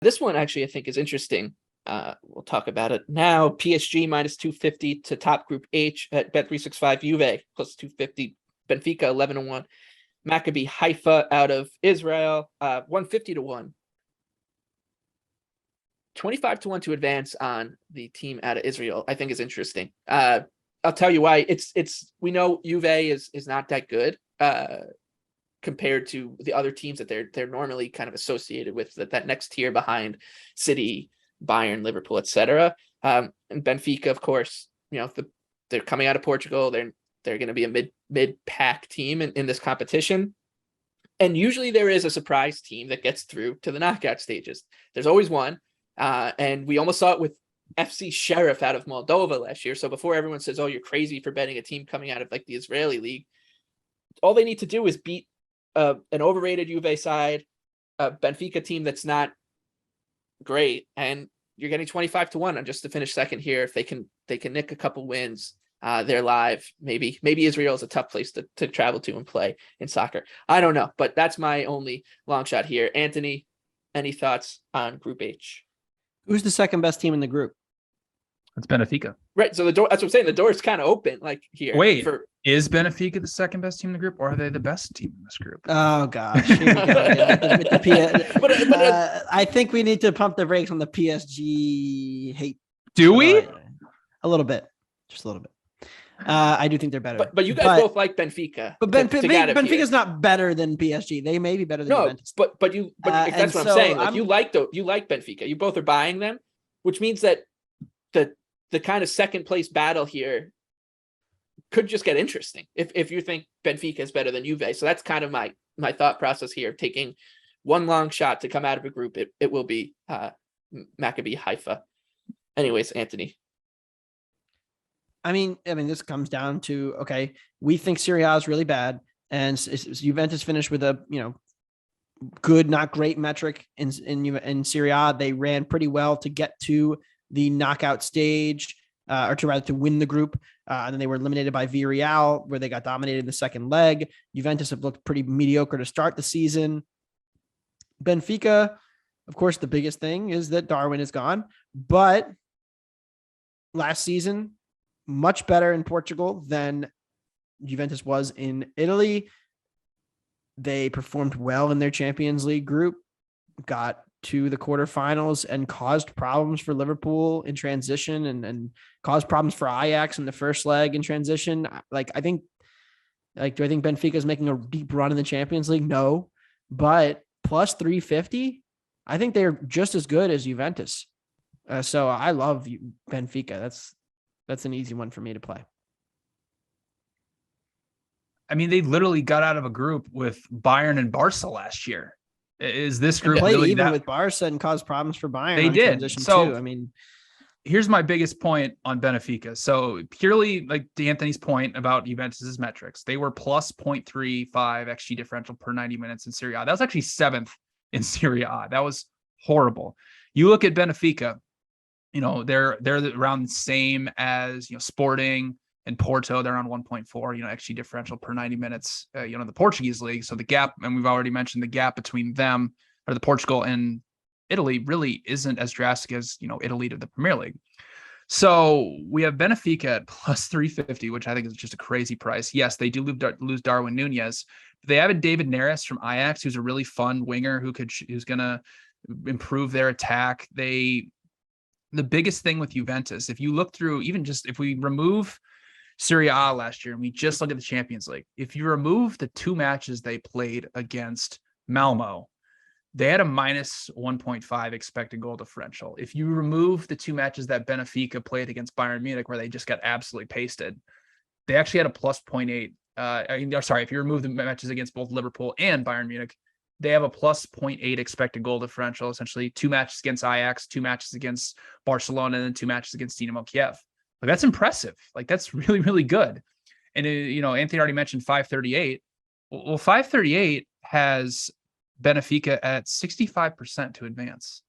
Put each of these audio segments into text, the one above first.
This one actually I think is interesting. We'll talk about it now. PSG minus 250 to top group H at Bet365. Juve plus 250. Benfica 11-1. Maccabi Haifa out of Israel 150 to 1. 25 to 1 to advance on the team out of Israel, I think is interesting. I'll tell you why. It's we know Juve is not that good compared to the other teams that they're normally kind of associated with, that next tier behind City, Bayern, Liverpool, etc. And Benfica, of course, they're coming out of Portugal. They're going to be a mid-pack team in this competition. And usually there is a surprise team that gets through to the knockout stages. There's always one. And we almost saw it with FC Sheriff out of Moldova last year. So before everyone says, oh, you're crazy for betting a team coming out of like the Israeli league, all they need to do is beat an overrated Juve side, a Benfica team that's not great, and you're getting 25 to 1 on just to finish second here. If they can nick a couple wins, they're live. Maybe Israel is a tough place to travel to and play in soccer. I don't know, but that's my only long shot here. Anthony, any thoughts on Group H? Who's the second best team in the group? It's Benfica. Right. So the door, that's what I'm saying. The door is kind of open, like here. Wait, is Benfica the second best team in the group, or are they the best team in this group? Oh gosh. Here we go. I think we need to pump the brakes on the PSG hate. Do we? A little bit. Just a little bit. I do think they're better. But you guys both like Benfica. But Benfica's not better than PSG. They may be better than Juventus. But that's what I'm saying. Like you like Benfica. You both are buying them, which means that the kind of second place battle here could just get interesting if you think Benfica is better than Juve. So that's kind of my thought process here. Taking one long shot to come out of a group, it will be Maccabi Haifa. Anyways, Anthony. I mean, this comes down to, okay, we think Serie A is really bad, and Juventus finished with a good, not great metric in Serie A. They ran pretty well to get to the knockout stage, or to win the group. And then they were eliminated by Villarreal, where they got dominated in the second leg. Juventus have looked pretty mediocre to start the season. Benfica, of course, the biggest thing is that Darwin is gone, but last season, much better in Portugal than Juventus was in Italy. They performed well in their Champions League group, got to the quarterfinals, and caused problems for Liverpool in transition and caused problems for Ajax in the first leg in transition. Do I think Benfica is making a deep run in the Champions League? No, but plus 350, I think they're just as good as Juventus. So I love Benfica. That's an easy one for me to play. I mean, they literally got out of a group with Bayern and Barca last year. Is this group played really even with Barca and caused problems for Bayern? They did. So too. I mean, here's my biggest point on Benfica. So purely like to Anthony's point about Juventus's metrics, they were plus 0.35 XG differential per 90 minutes in Serie A. That was actually 7th in Serie A. That was horrible. You look at Benfica, they're around the same as Sporting and Porto. They're on 1.4, XG differential per 90 minutes, the Portuguese league. So the gap, and we've already mentioned the gap between them, or the Portugal and Italy, really isn't as drastic as, Italy to the Premier League. So we have Benfica at plus 350, which I think is just a crazy price. Yes, they do lose Darwin Nunez. But they have a David Neres from Ajax, who's a really fun winger who's going to improve their attack. The biggest thing with Juventus, if you look through, even just if we remove Serie A last year and we just look at the Champions League, if you remove the 2 matches they played against Malmo, they had a minus 1.5 expected goal differential. If you remove the 2 matches that Benfica played against Bayern Munich, where they just got absolutely pasted, they actually had a plus 0.8. If you remove the matches against both Liverpool and Bayern Munich, they have a plus 0.8 expected goal differential, essentially 2 matches against Ajax, 2 matches against Barcelona, and then 2 matches against Dynamo Kiev. Like, that's impressive. Like, that's really, really good. And, Anthony already mentioned 538. Well, 538 has Benfica at 65% to advance.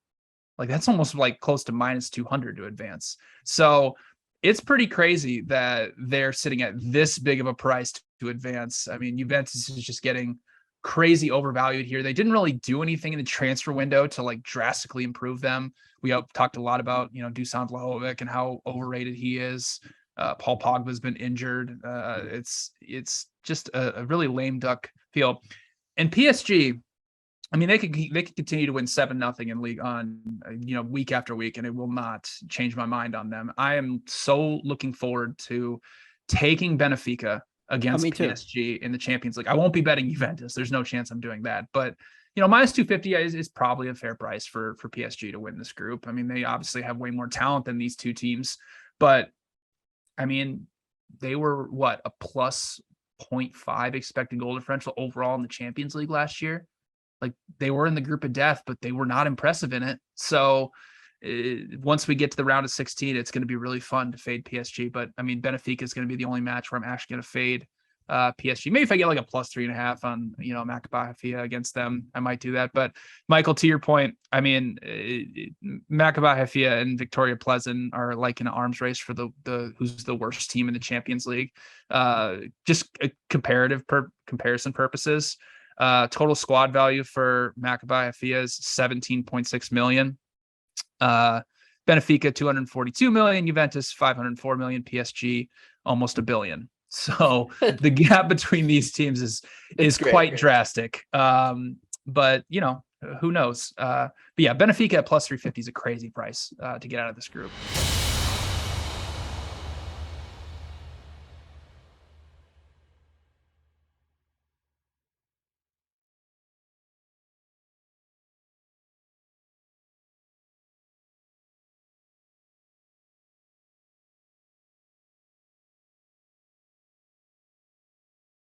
Like, that's almost like close to minus 200 to advance. So it's pretty crazy that they're sitting at this big of a price to advance. I mean, Juventus is just getting crazy overvalued here. They didn't really do anything in the transfer window to like drastically improve them. We talked a lot about, Dusan Vlahovic and how overrated he is. Paul Pogba's been injured. It's just a really lame duck field. And PSG, I mean, they could continue to win 7-0 in League on, week after week, and it will not change my mind on them. I am so looking forward to taking Benfica against PSG in the Champions League. I won't be betting Juventus. There's no chance I'm doing that. But, minus 250 is probably a fair price for PSG to win this group. I mean, they obviously have way more talent than these two teams. But, I mean, they were, a plus 0.5 expected goal differential overall in the Champions League last year. Like, they were in the group of death, but they were not impressive in it. So once we get to the round of 16, it's going to be really fun to fade PSG. But I mean, Benfica is going to be the only match where I'm actually going to fade PSG. Maybe if I get like a plus 3.5 on, Maccabi Haifa against them, I might do that. But Michael, to your point, I mean, Maccabi Haifa and Victoria Pleasant are like in an arms race for the who's the worst team in the Champions League. Just comparison purposes. Total squad value for Maccabi Haifa is 17.6 million. Benfica 242 million, Juventus 504 million, PSG almost $1 billion. So the gap between these teams is quite drastic. But who knows? But yeah, Benfica at plus 350 is a crazy price to get out of this group.